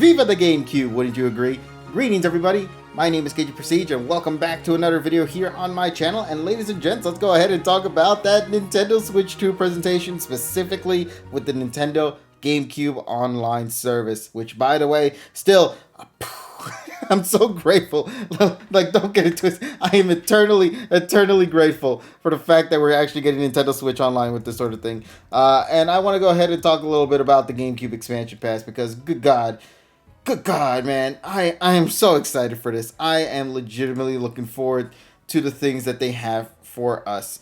Viva the GameCube, wouldn't you agree? Greetings everybody, my name is KG Prestige and welcome back to another video here on my channel. And ladies and gents, let's go ahead and talk about that Nintendo Switch 2 presentation, specifically with the Nintendo GameCube online service, which by the way, still, I'm so grateful. Like, don't get it twisted. I am eternally grateful for the fact that we're actually getting Nintendo Switch Online with this sort of thing. And I want to go ahead and talk a little bit about the GameCube expansion pass because, good God, man, I am so excited for this. I am legitimately looking forward to the things that they have for us.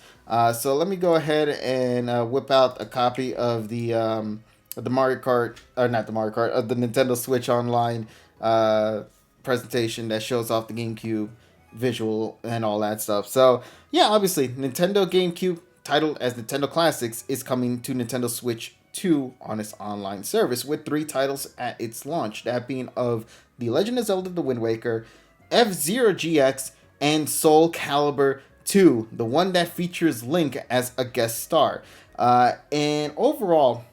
So let me go ahead and whip out a copy of the Mario Kart, or not the Mario Kart, of the Nintendo Switch Online presentation that shows off the GameCube visual and all that stuff. So yeah, obviously Nintendo GameCube, titled as Nintendo Classics, is coming to Nintendo Switch 2 on its online service with 3 titles at its launch, that being of The Legend of Zelda: The Wind Waker, F-Zero GX, and Soul Calibur 2, the one that features Link as a guest star. And overall,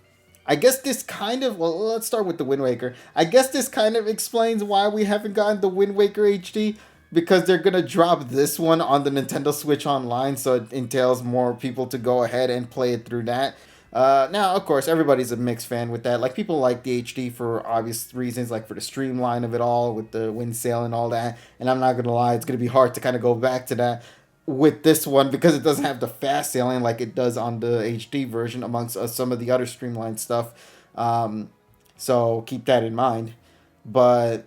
I guess this kind of, well, let's start with the Wind Waker. I guess this kind of explains why we haven't gotten the Wind Waker HD, because they're going to drop this one on the Nintendo Switch Online, so it entails more people to go ahead and play it through that. Now, of course, everybody's a mixed fan with that. Like, people like the HD for obvious reasons, like for the streamline of it all, with the wind sail and all that. And I'm not going to lie, it's going to be hard to kind of go back to that with this one because it doesn't have the fast sailing like it does on the HD version, amongst some of the other streamlined stuff. So keep that in mind. But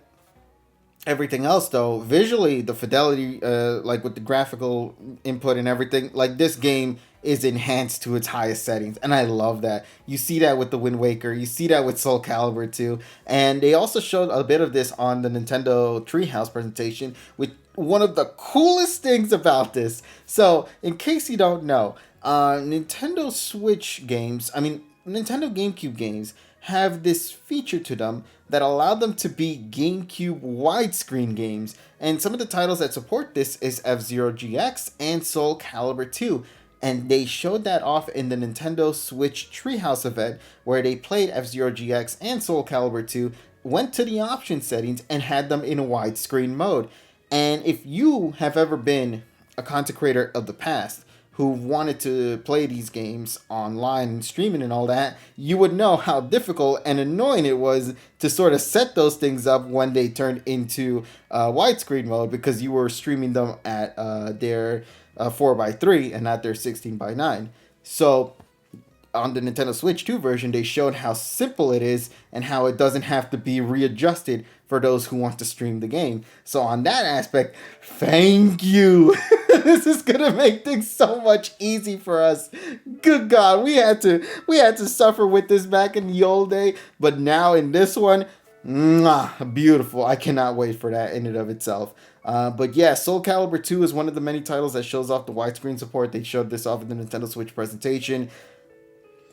everything else, though, visually, the fidelity, like with the graphical input and everything, like this game is enhanced to its highest settings, and I love that. You see that with the Wind Waker, you see that with Soul Calibur 2, and they also showed a bit of this on the Nintendo Treehouse presentation, with one of the coolest things about this. So, in case you don't know, Nintendo Switch games, Nintendo GameCube games have this feature to them that allow them to be GameCube widescreen games, and some of the titles that support this is F-Zero GX and Soul Calibur 2. And they showed that off in the Nintendo Switch Treehouse event, where they played F-Zero GX and Soul Calibur 2, went to the option settings, and had them in a widescreen mode. And if you have ever been a content creator of the past who wanted to play these games online and streaming and all that, you would know how difficult and annoying it was to sort of set those things up when they turned into widescreen mode, because you were streaming them at their 4:3 and not their 16:9. So on the Nintendo Switch 2 version, they showed how simple it is and how it doesn't have to be readjusted for those who want to stream the game. So on that aspect, thank you. This is gonna make things so much easy for us. Good God, we had to suffer with this back in the old day, but now in this one, beautiful. I cannot wait for that in and of itself. But yeah, Soul Calibur 2 is one of the many titles that shows off the widescreen support. They showed this off in the Nintendo Switch presentation.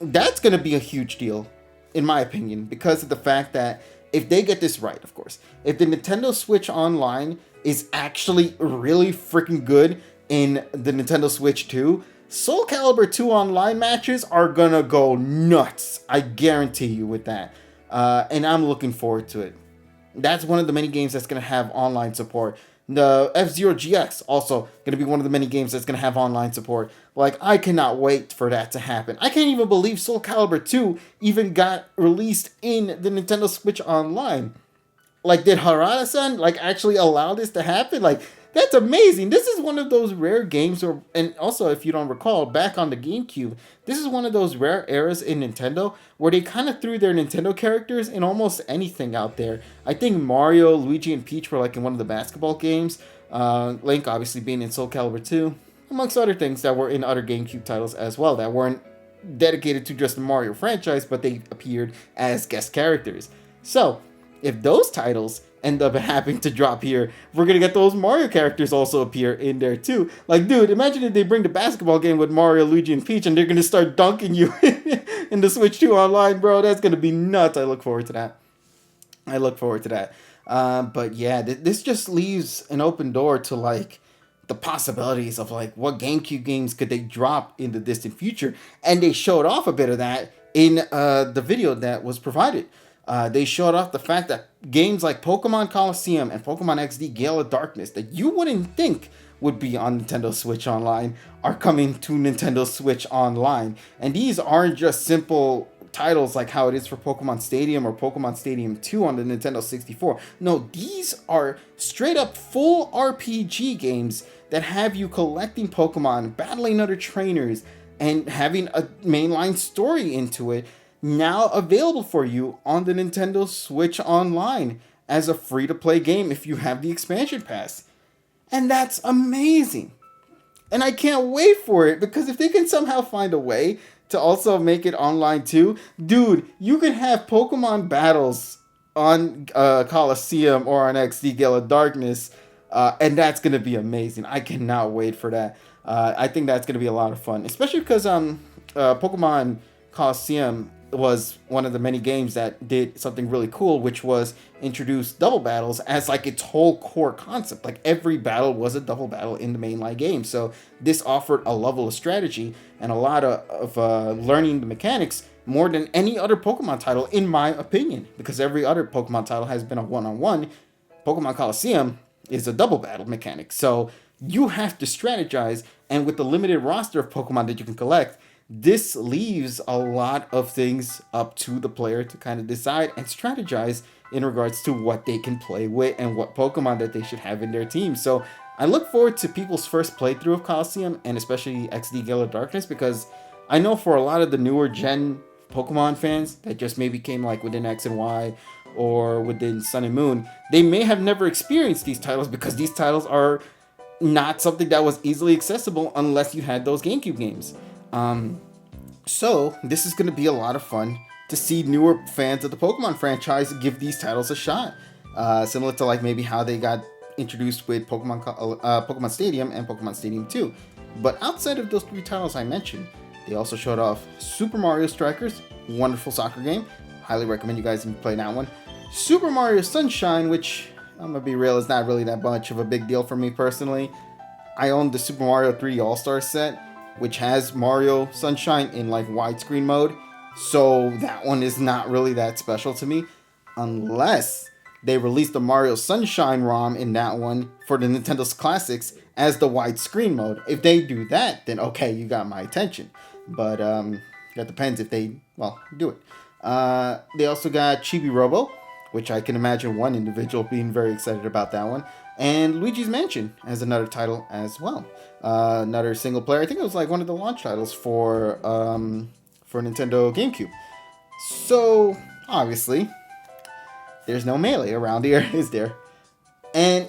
That's going to be a huge deal, in my opinion, because of the fact that if they get this right, of course, if the Nintendo Switch Online is actually really freaking good in the Nintendo Switch 2, Soul Calibur 2 online matches are going to go nuts. I guarantee you with that. And I'm looking forward to it. That's one of the many games that's going to have online support. The F-Zero GX also going to be one of the many games that's going to have online support. Like, I cannot wait for that to happen. I can't even believe Soul Calibur 2 even got released in the Nintendo Switch Online. Like, did Harada-san, actually allow this to happen? Like, that's amazing. This is one of those rare games, and also, if you don't recall, back on the GameCube, this is one of those rare eras in Nintendo where they kind of threw their Nintendo characters in almost anything out there. I think Mario, Luigi, and Peach were in one of the basketball games. Link obviously being in Soul Calibur 2, amongst other things that were in other GameCube titles as well that weren't dedicated to just the Mario franchise, but they appeared as guest characters. So, if those titles end up having to drop here, we're gonna get those Mario characters also appear in there too. Like, dude, imagine if they bring the basketball game with Mario, Luigi, and Peach, and they're gonna start dunking you in the Switch 2 online, bro. That's gonna be nuts. I look forward to that. But yeah, this just leaves an open door to the possibilities of what GameCube games could they drop in the distant future, and they showed off a bit of that in the video that was provided. They showed off the fact that games like Pokemon Coliseum and Pokemon XD Gale of Darkness that you wouldn't think would be on Nintendo Switch Online are coming to Nintendo Switch Online. And these aren't just simple titles like how it is for Pokemon Stadium or Pokemon Stadium 2 on the Nintendo 64. No, these are straight up full RPG games that have you collecting Pokemon, battling other trainers, and having a mainline story into it, now available for you on the Nintendo Switch Online as a free-to-play game if you have the expansion pass. And that's amazing. And I can't wait for it, because if they can somehow find a way to also make it online too, dude, you can have Pokemon battles on Coliseum or on XD Gale of Darkness, and that's going to be amazing. I cannot wait for that. I think that's going to be a lot of fun, especially because Pokemon Coliseum was one of the many games that did something really cool, which was introduce double battles as like its whole core concept. Like every battle was a double battle in the mainline game. So this offered a level of strategy and a lot of learning the mechanics more than any other Pokemon title, in my opinion, because every other Pokemon title has been a one-on-one. Pokemon Coliseum is a double battle mechanic. So you have to strategize, and with the limited roster of Pokemon that you can collect, this leaves a lot of things up to the player to kind of decide and strategize in regards to what they can play with and what Pokemon that they should have in their team. So I look forward to people's first playthrough of Coliseum, and especially XD Gale of Darkness, because I know for a lot of the newer gen Pokemon fans that just maybe came like within X and Y or within Sun and Moon, they may have never experienced these titles because these titles are not something that was easily accessible unless you had those GameCube games. So this is going to be a lot of fun to see newer fans of the Pokemon franchise give these titles a shot. Similar to like maybe how they got introduced with Pokemon Stadium and Pokemon Stadium 2. But outside of those three titles I mentioned, they also showed off Super Mario Strikers, wonderful soccer game. Highly recommend you guys play that one. Super Mario Sunshine, which I'm gonna be real, is not really that much of a big deal for me personally. I own the Super Mario 3D All-Star set, which has Mario Sunshine in like widescreen mode. So that one is not really that special to me, unless they release the Mario Sunshine ROM in that one for the Nintendo's Classics as the widescreen mode. If they do that, then okay, you got my attention. But that depends if they, well, do it. They also got Chibi Robo, which I can imagine one individual being very excited about that one. And Luigi's Mansion as another title as well. Another single player. I think it was like one of the launch titles for Nintendo GameCube. So, obviously, there's no Melee around here, is there? And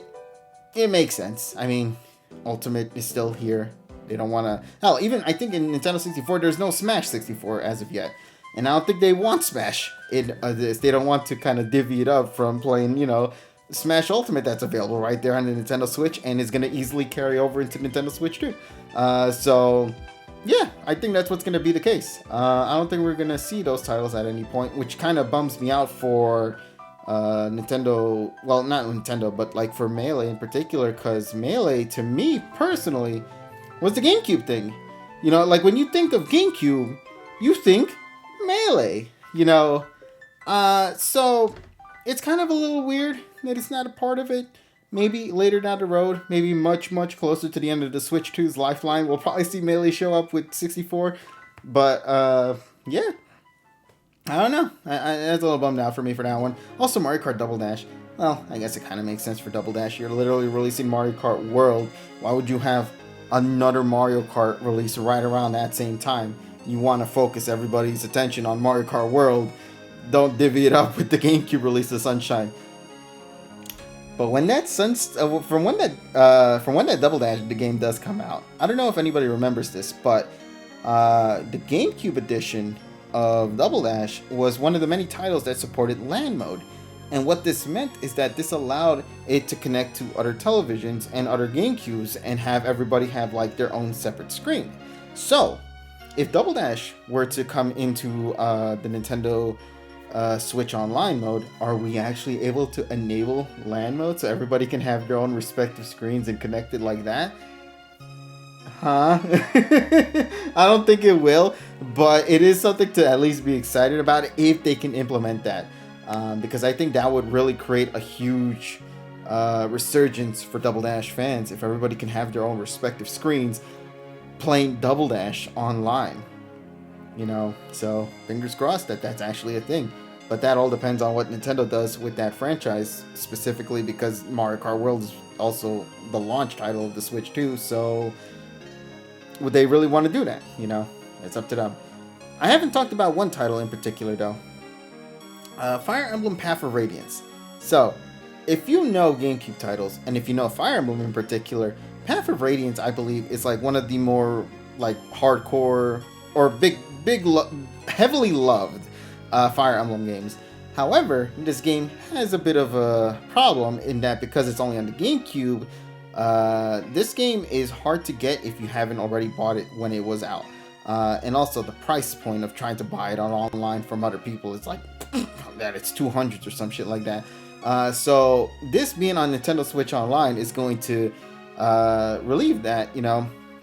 it makes sense. I mean, Ultimate is still here. They don't want to... Hell, even I think in Nintendo 64, there's no Smash 64 as of yet. And I don't think they want Smash in this. They don't want to kind of divvy it up from playing, Smash Ultimate that's available right there on the Nintendo Switch and is going to easily carry over into Nintendo Switch too. So, yeah, I think that's what's going to be the case. I don't think we're going to see those titles at any point, which kind of bums me out for Nintendo. Well, not Nintendo, but like for Melee in particular, because Melee, to me personally, was the GameCube thing. Like when you think of GameCube, you think Melee, so it's kind of a little weird that it's not a part of it. Maybe later down the road, maybe much, much closer to the end of the Switch 2's lifeline, we'll probably see Melee show up with 64. But, yeah. I don't know. That's a little bummed out for me for that one. Also, Mario Kart Double Dash. Well, I guess it kind of makes sense for Double Dash. You're literally releasing Mario Kart World. Why would you have another Mario Kart release right around that same time? You want to focus everybody's attention on Mario Kart World. Don't divvy it up with the GameCube release of Sunshine. But when that from when that Double Dash the game does come out, I don't know if anybody remembers this, but the GameCube edition of Double Dash was one of the many titles that supported LAN mode. And what this meant is that this allowed it to connect to other televisions and other GameCubes and have everybody have like their own separate screen. So, if Double Dash were to come into the Nintendo Switch Online mode, are we actually able to enable LAN mode so everybody can have their own respective screens and connect it like that? Huh? I don't think it will, but it is something to at least be excited about if they can implement that. because I think that would really create a huge resurgence for Double Dash fans if everybody can have their own respective screens playing Double Dash online. So fingers crossed that that's actually a thing. But that all depends on what Nintendo does with that franchise, specifically because Mario Kart World is also the launch title of the Switch too. So would they really want to do that? It's up to them. I haven't talked about one title in particular though. Fire Emblem Path of Radiance. So if you know GameCube titles, and if you know Fire Emblem in particular, Path of Radiance, I believe, is like one of the more like hardcore or heavily loved Fire Emblem games. However, this game has a bit of a problem in that because it's only on the GameCube, this game is hard to get if you haven't already bought it when it was out. And also the price point of trying to buy it online from other people is like that it's $200 or some shit like that. So this being on Nintendo Switch Online is going to relieve that,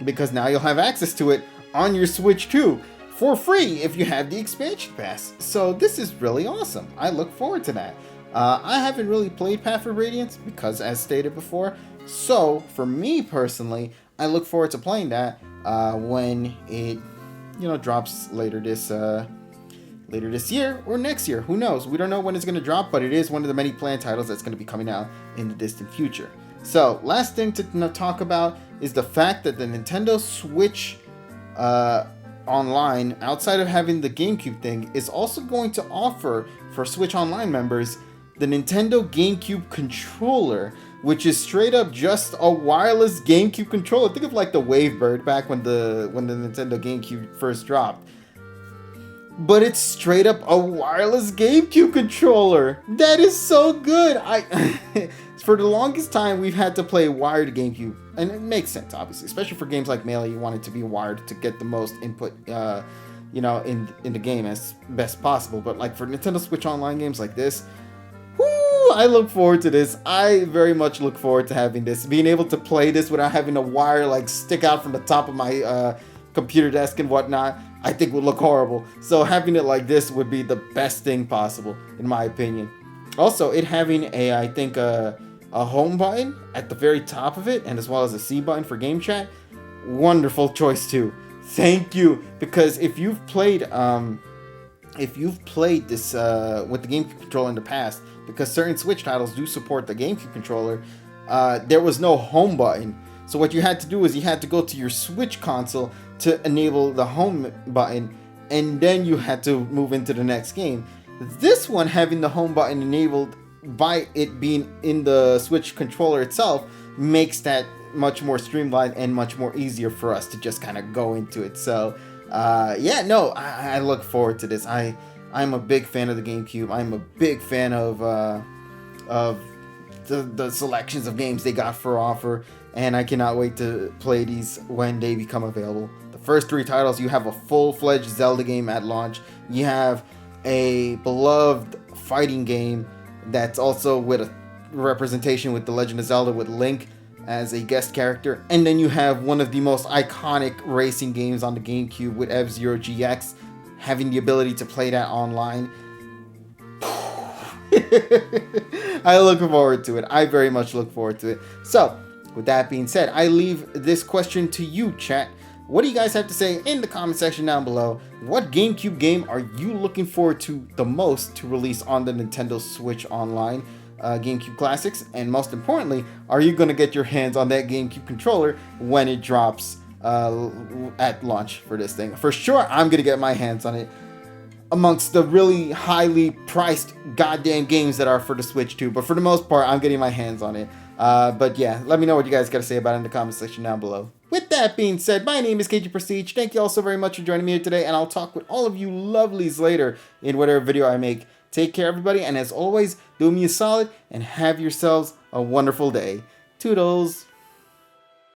because now you'll have access to it on your Switch too, for free if you have the expansion pass. So this is really awesome. I look forward to that. I haven't really played Path of Radiance because, as stated before, so for me personally, I look forward to playing that when it drops later this year or next year. Who knows? We don't know when it's going to drop, but it is one of the many planned titles that's going to be coming out in the distant future. So last thing to talk about is the fact that the Nintendo Switch Online, outside of having the GameCube thing, is also going to offer for Switch Online members the Nintendo GameCube controller, which is straight up just a wireless GameCube controller. Think of like the Wavebird back when the Nintendo GameCube first dropped. But it's straight up a wireless GameCube controller. That is so good. For the longest time, we've had to play wired GameCube, and it makes sense, obviously, especially for games like Melee. You want it to be wired to get the most input, in the game as best possible. But like for Nintendo Switch Online games like this, I look forward to this. I very much look forward to having this, being able to play this without having a wire like stick out from the top of my computer desk and whatnot. I think would look horrible. So having it like this would be the best thing possible, in my opinion. Also, it having a home button at the very top of it, and as well as a C button for game chat, wonderful choice too. Thank you, because if you've played this with the GameCube controller in the past, because certain Switch titles do support the GameCube controller, there was no home button. So what you had to do is you had to go to your Switch console to enable the home button, and then you had to move into the next game. This one, having the home button enabled by it being in the Switch controller itself, makes that much more streamlined and much more easier for us to just kind of go into it. So I look forward to this. I'm a big fan of the GameCube. I'm a big fan of the selections of games they got for offer, and I cannot wait to play these when they become available. The first 3 titles, you have a full-fledged Zelda game at launch. You have a beloved fighting game that's also with a representation with The Legend of Zelda with Link as a guest character. And then you have one of the most iconic racing games on the GameCube with F-Zero GX, having the ability to play that online. I look forward to it. I very much look forward to it. So, with that being said, I leave this question to you, chat. What do you guys have to say in the comment section down below? What GameCube game are you looking forward to the most to release on the Nintendo Switch Online GameCube Classics? And most importantly, are you going to get your hands on that GameCube controller when it drops at launch for this thing? For sure, I'm going to get my hands on it amongst the really highly priced goddamn games that are for the Switch too. But for the most part, I'm getting my hands on it. But yeah, let me know what you guys got to say about it in the comment section down below. With that being said, my name is KG Prestige. Thank you all so very much for joining me here today, and I'll talk with all of you lovelies later in whatever video I make. Take care, everybody, and as always, do me a solid and have yourselves a wonderful day. Toodles!